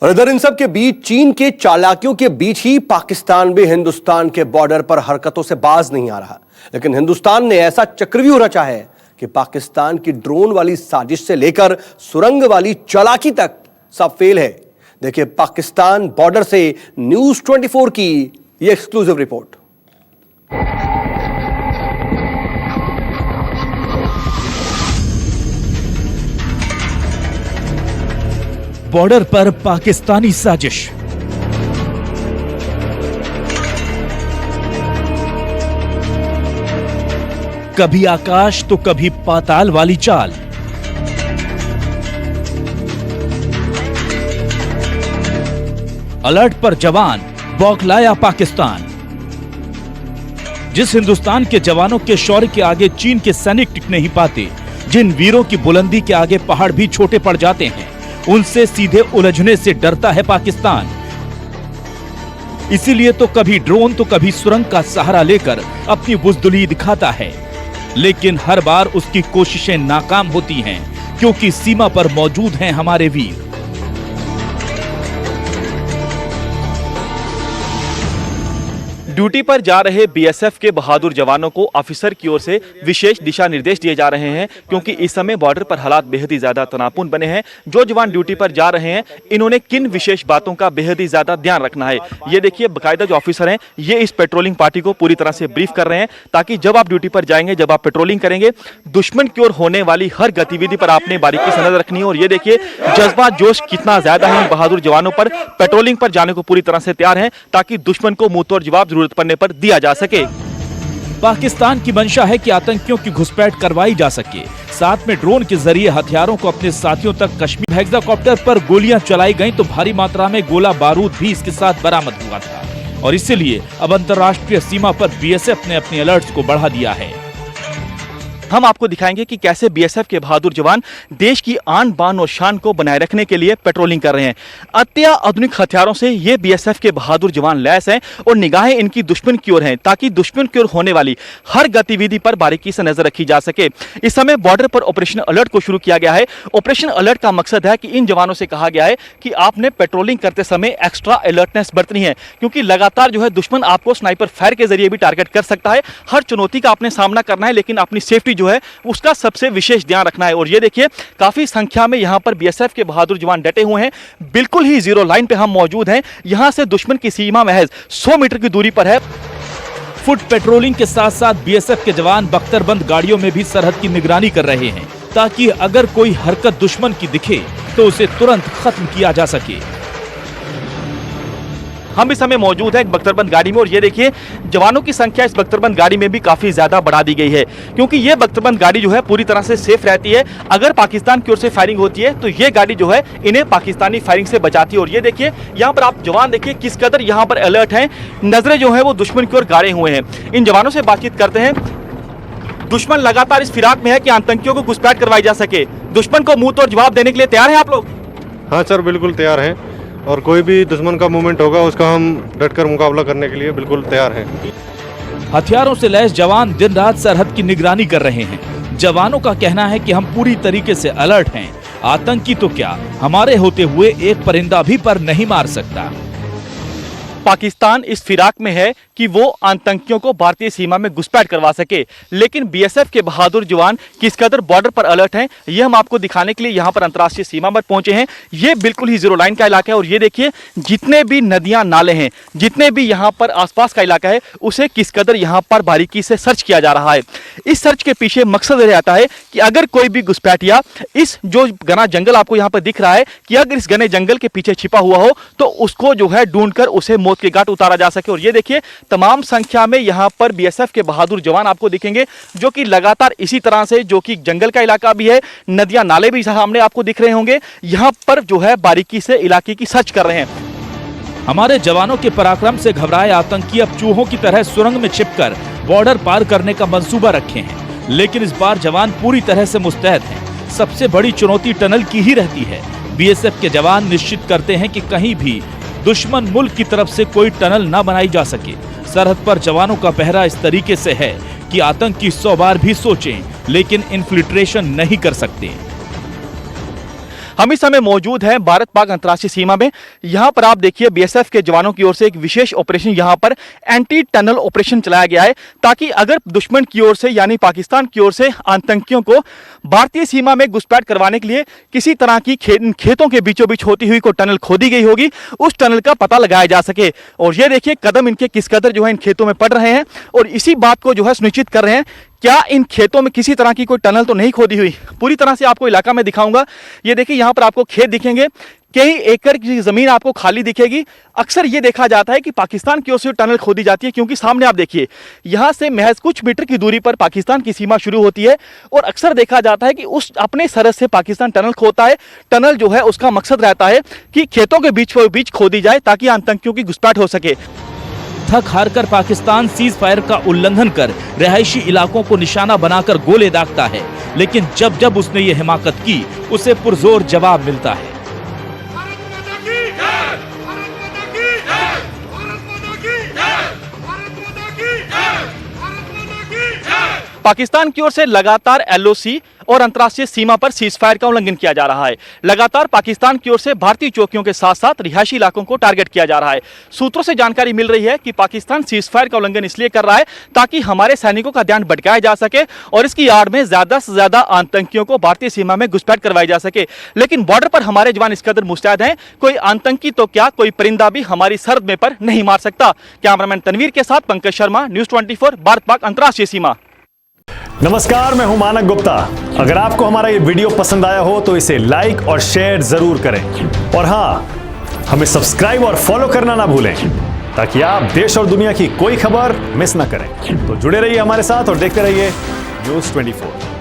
और इधर इन सब के बीच चीन के चालाकियों के बीच ही पाकिस्तान भी हिंदुस्तान के बॉर्डर पर हरकतों से बाज नहीं आ रहा। लेकिन हिंदुस्तान ने ऐसा चक्रव्यूह रचा है कि पाकिस्तान की ड्रोन वाली साजिश से लेकर सुरंग वाली चालाकी तक सब फेल है। देखिए पाकिस्तान बॉर्डर से न्यूज़ 24 की ये एक्सक्लूसिव रिपोर्ट। बॉर्डर पर पाकिस्तानी साजिश। कभी आकाश तो कभी पाताल वाली चाल। अलर्ट पर जवान, बौखलाया पाकिस्तान। जिस हिंदुस्तान के जवानों के शौर्य के आगे चीन के सैनिक टिक नहीं पाते, जिन वीरों की बुलंदी के आगे पहाड़ भी छोटे पड़ जाते हैं, उनसे सीधे उलझने से डरता है पाकिस्तान। इसीलिए तो कभी ड्रोन तो कभी सुरंग का सहारा लेकर अपनी बुज़दिली दिखाता है। लेकिन हर बार उसकी कोशिशें नाकाम होती हैं, क्योंकि सीमा पर मौजूद हैं हमारे वीर। ड्यूटी पर जा रहे बीएसएफ के बहादुर जवानों को ऑफिसर की ओर से विशेष दिशा निर्देश दिए जा रहे हैं, क्योंकि इस समय बॉर्डर पर हालात बेहद ही ज्यादा तनावपूर्ण बने हैं। जो जवान ड्यूटी पर जा रहे हैं, इन्होंने किन विशेष बातों का बेहद ही ज्यादा ध्यान रखना है, ये देखिए बाकायदा जो ऑफिसर हैं ये इस पेट्रोलिंग पार्टी को पूरी तरह से ब्रीफ कर रहे हैं, ताकि जब आप ड्यूटी पर जाएंगे, जब आप पेट्रोलिंग करेंगे, दुश्मन की ओर होने वाली हर गतिविधि पर आपने बारीकी से नजर रखनी है। और ये देखिए जज्बा जोश कितना ज्यादा है बहादुर जवानों पर, पेट्रोलिंग पर जाने को पूरी तरह से तैयार है, ताकि दुश्मन को मुंह तोड़ जवाब जरूरत पड़ने पर दिया जा सके। पाकिस्तान की मंशा है कि आतंकियों की घुसपैठ करवाई जा सके। साथ में ड्रोन के जरिए हथियारों को अपने साथियों तक कश्मीर। हेक्साकॉप्टर पर गोलियां चलाई गईं तो भारी मात्रा में गोला बारूद भी इसके साथ बरामद हुआ था, और इसीलिए अब अंतर्राष्ट्रीय सीमा पर बीएसएफ ने अपने अलर्ट्स को बढ़ा दिया है। हम आपको दिखाएंगे कि कैसे बीएसएफ के बहादुर जवान देश की आन बान और शान को बनाए रखने के लिए पेट्रोलिंग कर रहे हैं। अत्याधुनिक हथियारों से ये बीएसएफ के बहादुर जवान लैस हैं और निगाहें इनकी दुश्मन की ओर हैं, ताकि दुश्मन की ओर होने वाली हर गतिविधि पर बारीकी से नजर रखी जा सके। इस समय बॉर्डर पर ऑपरेशन अलर्ट को शुरू किया गया है। ऑपरेशन अलर्ट का मकसद है कि इन जवानों से कहा गया है कि आपने पेट्रोलिंग करते समय एक्स्ट्रा अलर्टनेस बरतनी है, क्योंकि लगातार जो है दुश्मन आपको स्नाइपर फायर के जरिए भी टारगेट कर सकता है। हर चुनौती का आपने सामना करना है, लेकिन अपनी सेफ्टी जो है उसका सबसे विशेष ध्यान रखना है। और ये देखिए काफी संख्या में यहां पर बीएसएफ के बहादुर जवान डटे हुए हैं। बिल्कुल ही जीरो लाइन पे हम मौजूद हैं। यहां से दुश्मन की सीमा महज 100 मीटर की दूरी पर है। फुट पेट्रोलिंग के साथ साथ बीएसएफ के जवान बख्तरबंद गाड़ियों में भी सरहद की निगरानी कर रहे हैं, ताकि अगर कोई हरकत दुश्मन की दिखे तो उसे तुरंत खत्म किया जा सके। हम इस समय मौजूद हैं एक बख्तरबंद गाड़ी में, और ये देखिए जवानों की संख्या इस बख्तरबंद गाड़ी में भी काफी ज्यादा बढ़ा दी गई है, क्योंकि ये बख्तरबंद गाड़ी जो है पूरी तरह से सेफ रहती है। अगर पाकिस्तान की ओर से फायरिंग होती है तो ये गाड़ी जो है इन्हें पाकिस्तानी फायरिंग से बचाती है। और ये देखिए यहाँ पर आप जवान देखिए किस कदर यहाँ पर अलर्ट हैं, नजरें जो है वो दुश्मन की ओर गाड़े हुए हैं। इन जवानों से बातचीत करते हैं। दुश्मन लगातार इस फिराक में है कि आतंकियों को घुसपैठ करवाई जा सके। दुश्मन को मुंह तोड़ जवाब देने के लिए तैयार हैं आप लोग? हाँ सर, बिल्कुल तैयार हैं, और कोई भी दुश्मन का मूवमेंट होगा उसका हम डटकर मुकाबला करने के लिए बिल्कुल तैयार हैं। हथियारों से लैस जवान दिन रात सरहद की निगरानी कर रहे हैं। जवानों का कहना है कि हम पूरी तरीके से अलर्ट हैं। आतंकी तो क्या, हमारे होते हुए एक परिंदा भी पर नहीं मार सकता। पाकिस्तान इस फिराक में है कि वो आतंकियों को भारतीय सीमा में घुसपैठ करवा सके, लेकिन बीएसएफ के बहादुर जवान किस कदर बॉर्डर पर अलर्ट हैं, ये हम आपको दिखाने के लिए यहाँ पर अंतर्राष्ट्रीय सीमा पर पहुंचे हैं। ये बिल्कुल ही जीरो लाइन का इलाका है, और ये देखिए जितने भी नदियां नाले हैं, जितने भी यहाँ पर आसपास का इलाका है, उसे किस कदर यहाँ पर बारीकी से सर्च किया जा रहा है। इस सर्च के पीछे मकसद यह रहता है कि अगर कोई भी घुसपैठिया इस जो घना जंगल आपको यहाँ पर दिख रहा है, कि अगर इस घने जंगल के पीछे छिपा हुआ हो तो उसको जो है ढूंढकर उसे मौत के घाट उतारा जा सके। और ये देखिए तमाम संख्या में यहां पर बीएसएफ के बहादुर जवान आपको दिखेंगे, जो कि लगातार इसी तरह से, जो कि जंगल का इलाका भी है, नदियां नाले भी सामने आपको दिख रहे होंगे, यहां पर जो है बारीकी से इलाके की सर्च कर रहे हैं। हमारे जवानों के पराक्रम से घबराए आतंकी अब चूहों की तरह सुरंग में छिपकर बॉर्डर पार करने का मंसूबा रखे हैं। लेकिन इस बार जवान पूरी तरह से मुस्तैद हैं। सबसे बड़ी चुनौती टनल की ही रहती है। बीएसएफ के जवान निश्चित करते हैं कि कहीं भी दुश्मन मुल्क की तरफ से कोई टनल ना बनाई जा सके। सरहद पर जवानों का पहरा इस तरीके से है कि आतंकी 100 बार भी सोचें, लेकिन इन्फिल्ट्रेशन नहीं कर सकते। हम इस समय मौजूद हैं भारत पाक अंतर्राष्ट्रीय सीमा में। यहाँ पर आप देखिए बीएसएफ के जवानों की ओर से एक विशेष ऑपरेशन यहाँ पर एंटी टनल ऑपरेशन चलाया गया है, ताकि अगर दुश्मन की ओर से यानी पाकिस्तान की ओर से आतंकियों को भारतीय सीमा में घुसपैठ करवाने के लिए किसी तरह की खेतों के बीचों बीच होती हुई कोई टनल खोदी गई होगी, उस टनल का पता लगाया जा सके। और ये देखिए कदम इनके किस कदर जो है इन खेतों में पड़ रहे हैं और इसी बात को जो है सुनिश्चित कर रहे हैं क्या इन खेतों में किसी तरह की कोई टनल तो नहीं खोदी हुई। पूरी तरह से आपको इलाका में दिखाऊंगा। ये देखिए यहाँ पर आपको खेत दिखेंगे, कई एकड़ की जमीन आपको खाली दिखेगी। अक्सर ये देखा जाता है कि पाकिस्तान की ओर से टनल खोदी जाती है, क्योंकि सामने आप देखिए यहाँ से महज कुछ मीटर की दूरी पर पाकिस्तान की सीमा शुरू होती है और अक्सर देखा जाता है कि उस अपने सरहद से पाकिस्तान टनल खोदता है। टनल जो है उसका मकसद रहता है कि खेतों के बीच खोदी जाए ताकि आतंकियों की घुसपैठ हो सके। थक हार कर पाकिस्तान सीज फायर का उल्लंघन कर रिहायशी इलाकों को निशाना बनाकर गोले दागता है, लेकिन जब जब उसने ये हिमाकत की उसे पुरजोर जवाब मिलता है। पाकिस्तान की ओर से लगातार एलओसी और अंतर्राष्ट्रीय सीमा पर सीजफायर का उल्लंघन किया जा रहा है। लगातार पाकिस्तान की ओर से भारतीय चौकियों के साथ साथ रिहायशी इलाकों को टारगेट किया जा रहा है। सूत्रों से जानकारी मिल रही है कि पाकिस्तान सीजफायर का उल्लंघन इसलिए कर रहा है ताकि हमारे सैनिकों का ध्यान भटकाया जा सके और इसकी आड़ में ज्यादा से ज्यादा आतंकियों को भारतीय सीमा में घुसपैठ करवाई जा सके। लेकिन बॉर्डर पर हमारे जवान इस कदर मुस्तैद हैं, कोई आतंकी तो क्या कोई परिंदा भी हमारी सरहद में पर नहीं मार सकता। कैमरामैन तनवीर के साथ पंकज शर्मा, न्यूज़ 24, भारत पाक अंतर्राष्ट्रीय सीमा। नमस्कार, मैं हूं मानक गुप्ता। अगर आपको हमारा ये वीडियो पसंद आया हो तो इसे लाइक और शेयर जरूर करें और हां, हमें सब्सक्राइब और फॉलो करना ना भूलें ताकि आप देश और दुनिया की कोई खबर मिस ना करें। तो जुड़े रहिए हमारे साथ और देखते रहिए न्यूज़ 24।